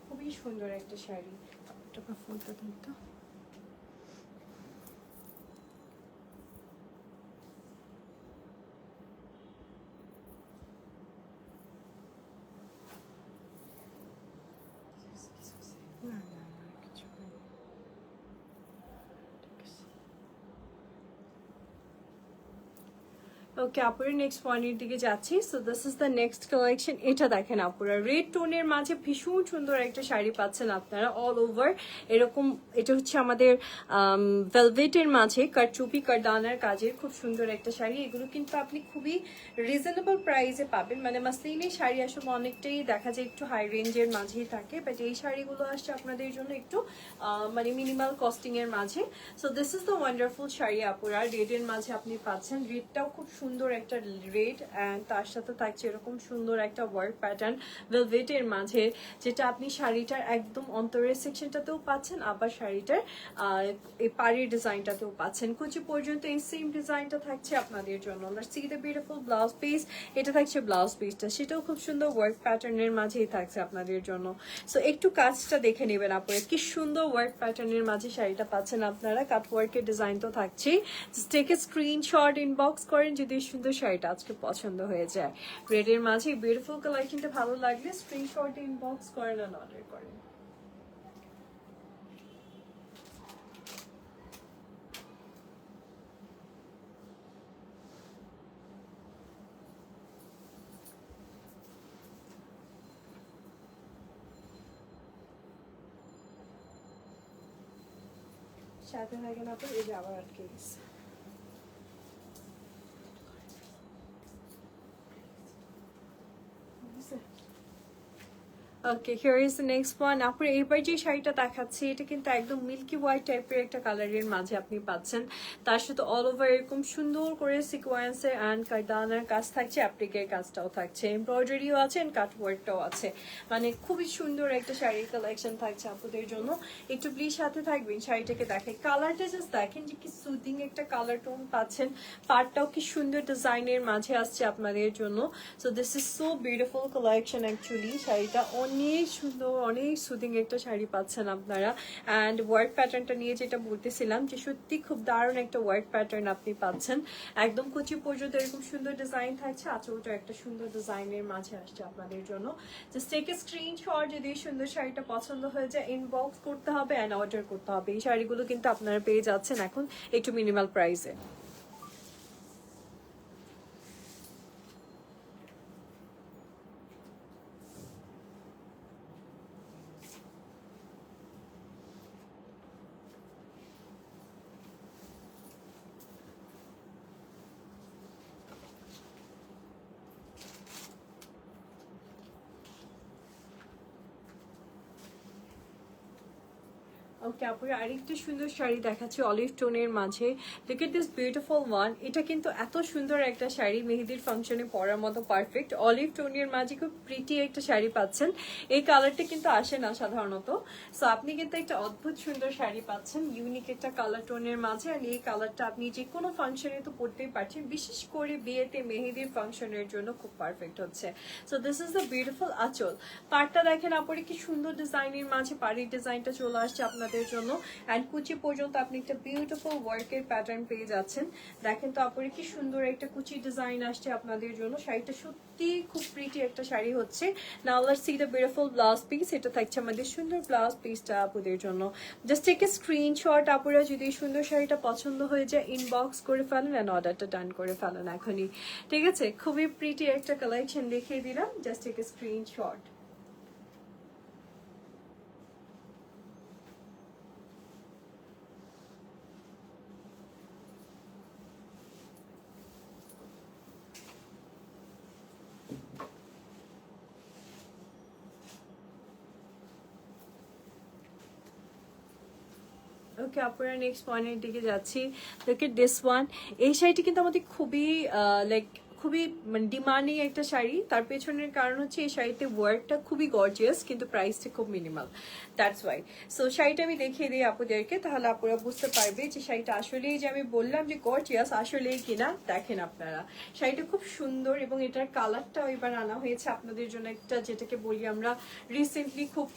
খুবই সুন্দর একটা শাড়ি। টাকা ফুলটা দিন তো। না না না, কিছু নেই। ওকে আপুরা, নেক্সট ওয়ানের দিকে যাচ্ছি। So this is the next collection. এটা দেখেন আপুরা, রেড টোনের মাঝে ভীষণ সুন্দর একটা শাড়ি পাচ্ছেন আপনারা অল ওভার এরকম। এটা হচ্ছে আমাদের ভেলভেটের মাঝে কারচুপি কারদানার কাজের খুব সুন্দর একটা শাড়ি। এগুলো কিন্তু আপনি খুবই রিজনেবল প্রাইসে পাবেন। মানে মাসলিনের শাড়ি আসলে অনেকটাই দেখা যায় একটু হাই রেঞ্জের মাঝেই থাকে, বাট এই শাড়িগুলো আসছে আপনাদের জন্য একটু মানে মিনিমাল কস্টিং এর মাঝে। So this is the wonderful sari আপুরা। রেডের মাঝে আপনি পাচ্ছেন, রেডটাও খুব সুন্দর একটা রেড, অ্যান্ড তার সাথে থাকছে এরকম সুন্দর একটা ওয়ার্ক প্যাটার্ন ভেলভেটের মাঝে, যেটা আপনি শাড়িটার একদম অন্তরের সেকশনটাতেও পাচ্ছেন, আবার শাড়িটার এই পাড়ির ডিজাইনটাতেও পাচ্ছেন। কুচি পর্যন্ত এই সেম ডিজাইনটা থাকছে আপনাদের জন্য। Let's see the beautiful blouse piece. এটা থাকছে ব্লাউজ পিসটা, সেটাও খুব সুন্দর ওয়ার্ক প্যাটার্নের মাঝেই থাকছে আপনাদের জন্য। সো একটু কাজটা দেখে নেবেন আপনারা, কি সুন্দর ওয়ার্ক প্যাটার্নের মাঝে শাড়িটা পাচ্ছেন আপনারা। কাট ওয়ার্কের ডিজাইন তো থাকছেই। Just take a screenshot, inbox করেন যদি সুন্দর শাড়িটা আজকে পছন্দ হয়ে যায়। রেডের মাঝে বিউটিফুল কালেকশনটা ভালো লাগলে স্ক্রিনশট ইনবক্স করেন আর অর্ডার করেন। সাথে থাকেন আপনার। এই যে আবার আটকে গেছে। Okay, here is the next one. আপনি এবার যে শাড়িটা দেখাচ্ছি এটা কিন্তু একদম মিল্কি হোয়াইট টাইপের একটা কালারের মাঝে আপনি পাচ্ছেন। তার সাথে অল ওভার এরকম সুন্দর করে সিকোয়েন্সের অ্যান্ড কারদানার কাজ থাকছে, অ্যাপ্লিকের কাজটাও থাকছে, এমব্রয়ডারিও আছে অ্যান্ড কাটওয়ার্কটাও আছে। মানে খুবই সুন্দর একটা শাড়ির কালেকশন থাকছে আপনাদের জন্য। একটু প্লিজ সাথে থাকবেন, শাড়িটাকে দেখেন, কালারটা জাস্ট দেখেন যে কি সুদিং একটা কালার টোন পাচ্ছেন। পার্টটাও কি সুন্দর ডিজাইনের মাঝে আসছে আপনাদের জন্য। So this is so beautiful collection actually. শাড়িটা অনেক সুন্দর, অনেক সুদিং একটা শাড়ি পাচ্ছেন আপনারা। অ্যান্ড ওয়ার্ক প্যাটার্নটা নিয়ে যেটা বলতেছিলাম যে সত্যি খুব দারুণ একটা ওয়ার্ক প্যাটার্ন আপনি পাচ্ছেন। একদম কুচি পর্যন্ত এরকম সুন্দর ডিজাইন থাকছে, আঁচলটা একটা সুন্দর ডিজাইনের মাঝে আসছে আপনাদের জন্য। জাস্ট টেক এ স্ক্রিনশট, যদি এই সুন্দর শাড়িটা পছন্দ হয়ে যায় ইনবক্স করতে হবে অ্যান্ড অর্ডার করতে হবে। এই শাড়িগুলো কিন্তু আপনারা পেয়ে যাচ্ছেন এখন একটু মিনিমাল প্রাইসে। ওকে, আপনার আরেকটা সুন্দর শাড়ি দেখাচ্ছি অলিভ টোনের মাঝে। Look at this beautiful one. এটা কিন্তু এত সুন্দর একটা শাড়ি, মেহেদির ফাংশনে পরার মতো পারফেক্ট। অলিভ টোনের মাঝে খুব প্রিটি একটা শাড়ি পাচ্ছেন। এই কালারটা কিন্তু আসে না সাধারণত। সো আপনি কিন্তু একটা অদ্ভুত সুন্দর শাড়ি পাচ্ছেন, ইউনিক একটা কালার টোনের মাঝে। আর এই কালারটা আপনি যে কোনো ফাংশনে তো পরতেই পারছেন, বিশেষ করে বিয়েতে মেহেদির ফাংশনের জন্য খুব পারফেক্ট হচ্ছে। So this is the beautiful আঁচল। পাড়টা দেখেন আপনি কি সুন্দর ডিজাইনের মাঝে পাড়ির ডিজাইনটা চলে আসছে আপনাদের জন্য। অ্যান্ড কুচি পর্যন্ত আপনি একটা বিউটিফুল ওয়ার্কের প্যাটার্ন পেয়ে যাচ্ছেন। দেখেন তো আপনি কি সুন্দর একটা কুচি ডিজাইন আসছে আপনাদের জন্য। শাড়িটা সত্যি খুব প্রিটি একটা শাড়ি হচ্ছে। Now let's see the beautiful blouse piece. এটা থাকছে আমাদের সুন্দর ব্লাউজ পিসটা আপুদের জন্য। Just take a screenshot. আপুরা যদি এই সুন্দর শাড়িটা পছন্দ হয়ে যায় ইনবক্স করে ফেলেন অ্যান্ড অর্ডারটা ডান করে ফেলেন এখনই। ঠিক আছে, খুবই প্রিটি একটা কালেকশন দেখিয়ে দিলাম। Just take a screenshot. Okay, আপনারা নেক্সট পয়েন্টের দিকে যাচ্ছি। Look at this one. এই শাড়িটি কিন্তু আমাদের খুবই লাইক খুবই মানে ডিমান্ডিং একটা শাড়ি। তার পেছনের কারণ হচ্ছে এই শাড়িতে ওয়ার্কটা খুবই গর্জিয়াস, কিন্তু প্রাইসটা খুব মিনিমাল, দ্যাটস ওয়াই। সো শাড়িটা আমি দেখিয়ে দিই আপুদেরকে, তাহলে আপুরা বুঝতে পারবে যে শাড়িটা আসলেই যে আমি বললাম যে গর্জিয়াস আসলেই কিনা। দেখেন আপনারা, শাড়িটা খুব সুন্দর এবং এটার কালারটাও এবার আনা হয়েছে আপনাদের জন্য একটা, যেটাকে বলি আমরা রিসেন্টলি খুব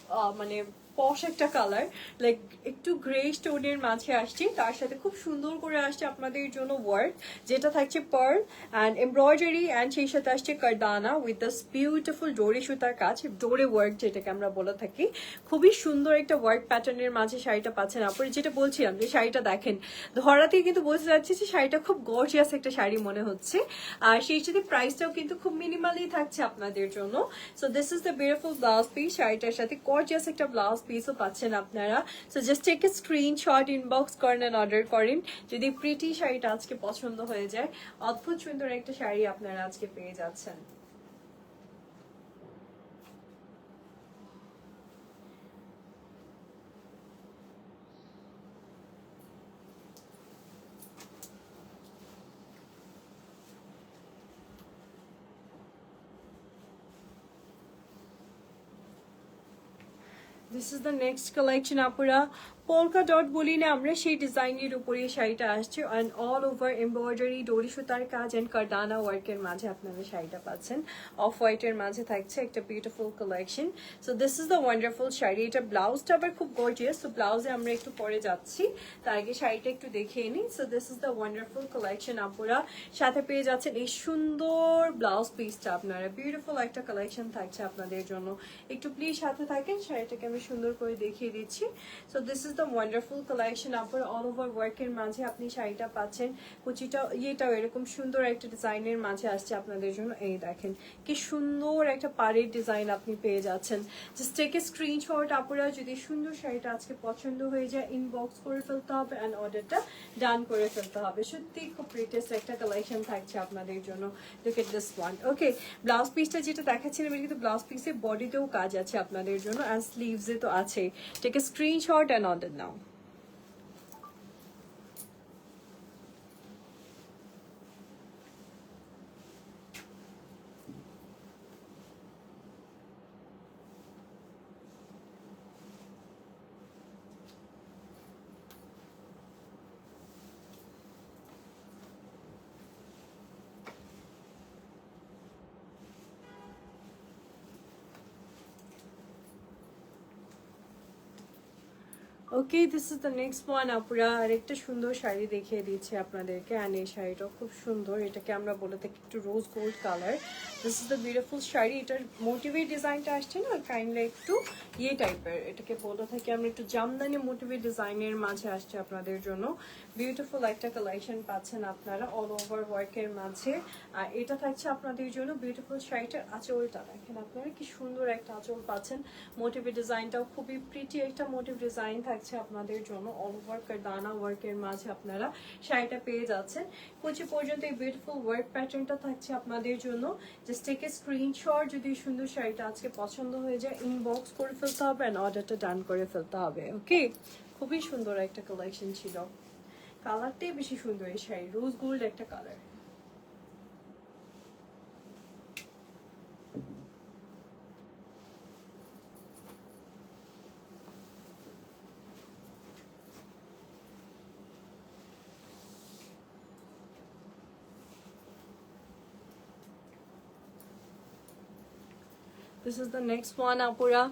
মানে পশ একটা কালার, লাইক একটু গ্রে স্টোনের মাঝে আসছে। তার সাথে খুব সুন্দর করে আসছে আপনাদের জন্য ওয়ার্ক, যেটা থাকছে পার্ল অ্যান্ড এমব্রয়ডারি অ্যান্ড সেই সাথে আসছে কারদানা উইথ দিস বিউটিফুল ডোরে সুতার কাজ, ডোরে ওয়ার্ক যেটাকে আমরা বলে থাকি। খুবই সুন্দর একটা ওয়ার্ক প্যাটার্নের মাঝে শাড়িটা পাচ্ছেন। আপনি যেটা বলছিলাম যে শাড়িটা দেখেন, ধরাতেই কিন্তু বোঝা যাচ্ছে যে শাড়িটা খুব গর্জিয়াস একটা শাড়ি মনে হচ্ছে। আর সেই সাথে প্রাইসটাও কিন্তু খুব মিনিমালি থাকছে আপনাদের জন্য। So this is the beautiful blouse piece. শাড়িটার সাথে গর্জিয়াস একটা ব্লাউজ পিসও পাচ্ছেন আপনারা। So just take a screenshot, inbox করেন এন্ড অর্ডার করেন যদি প্রিটি শাড়িটা আজকে পছন্দ হয়ে যায়। অদ্ভুত সুন্দর একটা শাড়ি আপনারা আজকে পেয়ে যাচ্ছেন। This is the next collection. আপুরা পোলকা ডট বলি না আমরা, সেই ডিজাইনের উপরে শাড়িটা আসছে অ্যান্ড অল ওভার এমব্রয়ডারি ডোরি সুতার কাজ অ্যান্ড কারদানা ওয়ার্কের মাঝে আপনারা শাড়িটা পাচ্ছেন। অফ হোয়াইটের মাঝে থাকছে একটা beautiful collection. So this is the wonderful sari. এটা ব্লাউজটা আবার খুব গর্জিয়াস, তো ব্লাউজে আমরা একটু পরে যাচ্ছি, তার আগে শাড়িটা একটু দেখিয়ে নিই। So this is the wonderful collection. আপুরা সাথে পেয়ে যাচ্ছেন এই সুন্দর ব্লাউজ পিসটা আপনারা। বিউটিফুল একটা কালেকশন থাকছে আপনাদের জন্য। একটু প্লিজ সাথে থাকেন, শাড়িটাকে আমি সুন্দর করে দেখিয়ে দিচ্ছি। So this is is the wonderful collection. আপনার অল ওভার ওয়ার্কের মাঝে আপনি শাড়িটা পাচ্ছেন, কুচিটা ইয়েটাও এরকম সুন্দর একটা ডিজাইনের মাঝে আসছে আপনাদের জন্য। এই দেখেন কি সুন্দর একটা পাড়ের ডিজাইন আপনি পেয়ে যাচ্ছেন। Just take a screenshot. আপনারা যদি সুন্দর শাড়িটা আজকে পছন্দ হয়ে যায় ইনবক্স করে ফেলতে হবে অ্যান্ড অর্ডারটা ডান করে ফেলতে হবে। সত্যি খুব প্রিটেস্ট একটা কালেকশন থাকছে আপনাদের জন্য। Look at this one. Okay, blouse পিসটা যেটা দেখাচ্ছিলাম এটা কিন্তু ব্লাউজ পিসে বডিতেও কাজ আছে আপনাদের জন্য অ্যান্ড স্লিভসে তো আছে। Take a screenshot and order now. Okay, this is the next one. আপুরা আরেকটা সুন্দর শাড়ি দেখিয়ে দিচ্ছি আপনাদেরকে অ্যান্ড এই শাড়িটাও খুব সুন্দর। এটাকে আমরা বলে থাকি একটু rose gold colour. This is the beautiful sari. এটার মোটিভেট ডিজাইনটা আসছে না কাইন্ডলি একটু ইয়ে টাইপের, এটাকে বলে থাকি আমরা একটু জামদানি মোটিভেট ডিজাইনের মাঝে আসছে আপনাদের জন্য। বিউটিফুল একটা কালেকশন পাচ্ছেন আপনারা অল ওভার ওয়ার্কের মাঝে। আর এটা থাকছে আপনাদের জন্য বিউটিফুল শাড়িটার আঁচলটা দেখেন আপনারা কি সুন্দর একটা আঁচল পাচ্ছেন। মোটিভেট ডিজাইনটাও খুবই প্রিটি একটা মোটিভ ডিজাইন থাকছে আপনাদের জন্য। অল ওভার দানা ওয়ার্কের মাঝে আপনারা শাড়িটা পেয়ে যাচ্ছেন। কুচি পর্যন্ত এই বিউটিফুল ওয়ার্ক প্যাটার্নটা থাকছে আপনাদের জন্য। Just take a screenshot. যদি সুন্দর শাড়িটা আজকে পছন্দ হয়ে যায় ইনবক্স করে ফেলতে হবে অ্যান্ড অর্ডারটা ডান করে ফেলতে হবে। ওকে, খুবই সুন্দর একটা কালেকশন ছিল। কালারটাই বেশি সুন্দর এই শাড়ি, রোজ গোল্ড একটা colour. This is the next one, আপুরা।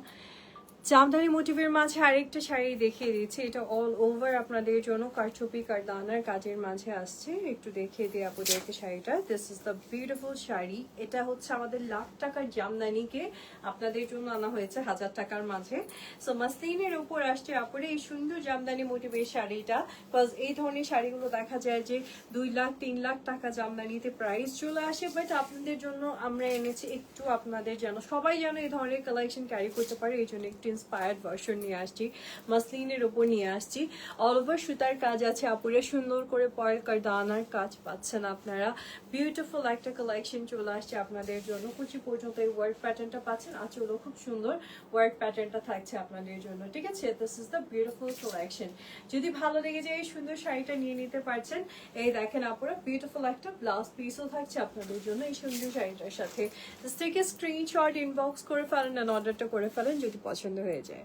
জামদানি মোটিভের মাঝে আরেকটা শাড়ি দেখিয়ে দিচ্ছি। এটা অল ওভার আপনাদের জন্য কারচুপি কারদানার কাজের মাঝে আসছে। একটু দেখিয়ে দিই আপুদেরকে শাড়িটা। This is the beautiful sari. এটা হচ্ছে আমাদের লাখ টাকার জামদানিকে আপনাদের জন্য আনা হয়েছে 1000 টাকার মাঝে। সো মাসলিনের উপর আসছে আপুরে এই সুন্দর জামদানি মোটিভের শাড়িটা। বিকজ এই ধরনের শাড়িগুলো দেখা যায় যে 2 লাখ 3 লাখ টাকা জামদানিতে প্রাইস চলে আসে। বাট আপনাদের জন্য আমরা এনেছি একটু আপনাদের যেন সবাই যেন এই ধরনের কালেকশন ক্যারি করতে পারে, এই জন্য একটু ইন্সপায়ার্ড ভার্সন নিয়ে আসছি, মাসলিনের উপর নিয়ে আসছি। অল ওভার সুতার কাজ আছে আপুরে, সুন্দর করে পয়েল কারদানার কাজ পাচ্ছেন আপনারা। বিউটিফুল একটা কালেকশন চলে আসছে আপনাদের জন্য। কুচি পর্যন্ত এই ওয়ার্ক প্যাটার্নটা পাচ্ছেন, আঁচলও খুব সুন্দর ওয়ার্ক প্যাটার্নটা থাকছে আপনাদের জন্য। ঠিক আছে, this is the beautiful collection. যদি ভালো লেগে যায় এই সুন্দর শাড়িটা নিয়ে নিতে পারছেন। এই দেখেন আপুরা বিউটিফুল একটা ব্লাউজ পিসও থাকছে আপনাদের জন্য এই সুন্দর শাড়িটার সাথে। Just take a screenshot, inbox করে ফেলেন আর অর্ডারটা করে ফেলেন যদি পছন্দ হয়ে যায়।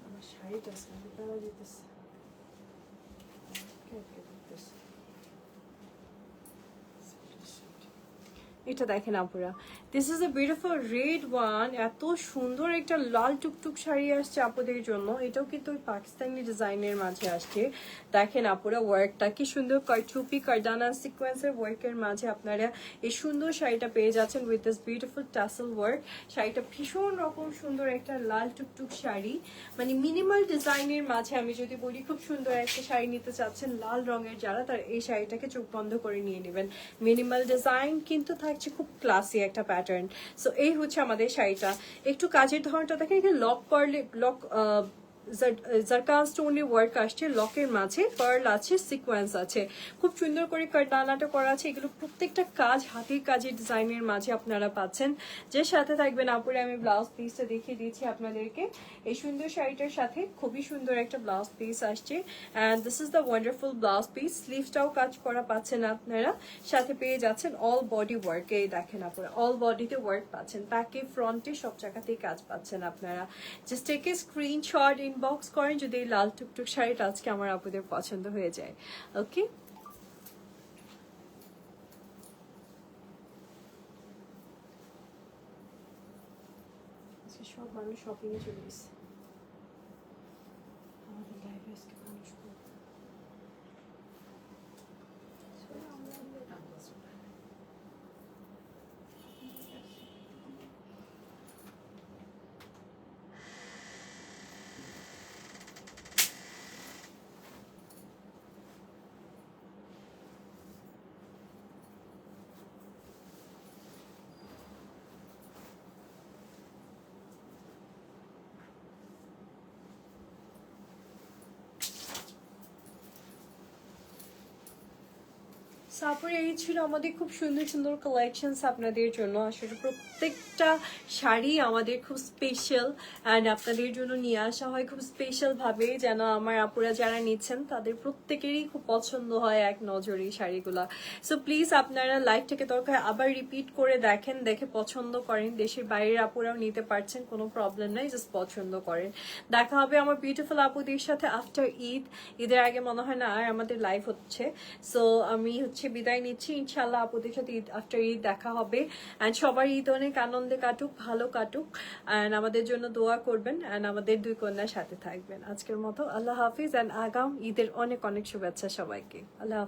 আমার শাড়িটা তারা যেতেছে। এটা দেখেন আপুরা, this is a beautiful red one. এত সুন্দর একটা লাল টুকটুক শাড়ি আসছে আপুদের জন্য। এটাও কিন্তু ওই পাকিস্তানি ডিজাইনের মাঝে আসছে। দেখেন আপুরা ওয়ার্কটা কি সুন্দর, কারচুপি কারদানা সিকোয়েন্সের ওয়ার্কের মাঝে আপনারা এই সুন্দর শাড়িটা পেয়ে যাচ্ছেন with this beautiful tassel work. শাড়িটা ভীষণ রকম সুন্দর একটা লাল টুকটুক শাড়ি, মানে মিনিমাল ডিজাইনের মাঝে আমি যদি বলি খুব সুন্দর একটা শাড়ি নিতে চাচ্ছেন লাল রঙের যারা, তার এই শাড়িটাকে চোখ বন্ধ করে নিয়ে নেবেন। মিনিমাল ডিজাইন কিন্তু থাকছে খুব ক্লাসি একটা প্যাটার্ন। সো এই হচ্ছে আমাদের শাড়িটা। একটু কাজের ধরনটা দেখেন, এখানে লক পার্লে লক জারকান স্টোনের ওয়ার্ক আসছে, লকের মাঝে পার্ল আছে, সিকোয়েন্স আছে, খুব সুন্দর করে কারদানাটা করা আছে। এগুলো প্রত্যেকটা কাজ হাতের কাজের ডিজাইনের মাঝে আপনারা পাচ্ছেন। যে সাথে থাকবেন আপুরে আমি ব্লাউজ পিসটা দেখিয়ে দিয়েছি আপনাদেরকে। এই সুন্দর শাড়িটার সাথে খুবই সুন্দর একটা ব্লাউজ পিস আসছে and this is the wonderful blouse piece. স্লিভসটাও কাজ করা পাচ্ছেন আপনারা, সাথে পেয়ে যাচ্ছেন অল বডি ওয়ার্ক। এই দেখেন আপনারা অল বডিতে ওয়ার্ক পাচ্ছেন, ব্যাকে ফ্রন্টে সব জায়গাতেই কাজ পাচ্ছেন আপনারা। Just take a screenshot, inbox করেন যদি এই লাল টুকটুক শাড়িটা আজকে আমার আপুদের পছন্দ হয়ে যায়। ওকে, শপিং এ চলে গেছে আমাদের লাইভে আজকে মানুষ খুব। সাপুরে এই ছিল আমাদের খুব সুন্দর সুন্দর কালেকশনস আপনাদের জন্য। আসলে প্রত্যেকটা শাড়ি আমাদের খুব স্পেশাল অ্যান্ড আপনাদের জন্য নিয়ে আসা হয় খুব স্পেশাল ভাবে, যেন আমার আপুরা যারা নিচ্ছেন তাদের প্রত্যেকেরই খুব পছন্দ হয় এক নজরে শাড়িগুলা। সো প্লিজ আপনারা লাইভটাকে দরকার আবার রিপিট করে দেখেন, দেখে পছন্দ করেন। দেশের বাইরের আপুরাও নিতে পারছেন, কোনো প্রবলেম নাই, জাস্ট পছন্দ করেন। দেখা হবে আমার বিউটিফুল আপুদের সাথে আফটার ঈদ। ঈদের আগে মনে হয় না আর আমাদের লাইভ হচ্ছে। সো আমি বিদায় নিচ্ছি, ইনশাল্লাহ আপুদের সাথে ঈদ আফটার ঈদ দেখা হবে। অ্যান্ড সবার ঈদ অনেক আনন্দে কাটুক, ভালো কাটুক, অ্যান্ড আমাদের জন্য দোয়া করবেন, অ্যান্ড আমাদের দুই কন্যার সাথে থাকবেন। আজকের মতো আল্লাহ হাফিজ, অ্যান্ড আগাম ঈদের অনেক অনেক শুভেচ্ছা সবাইকে। আল্লাহ হাফিজ।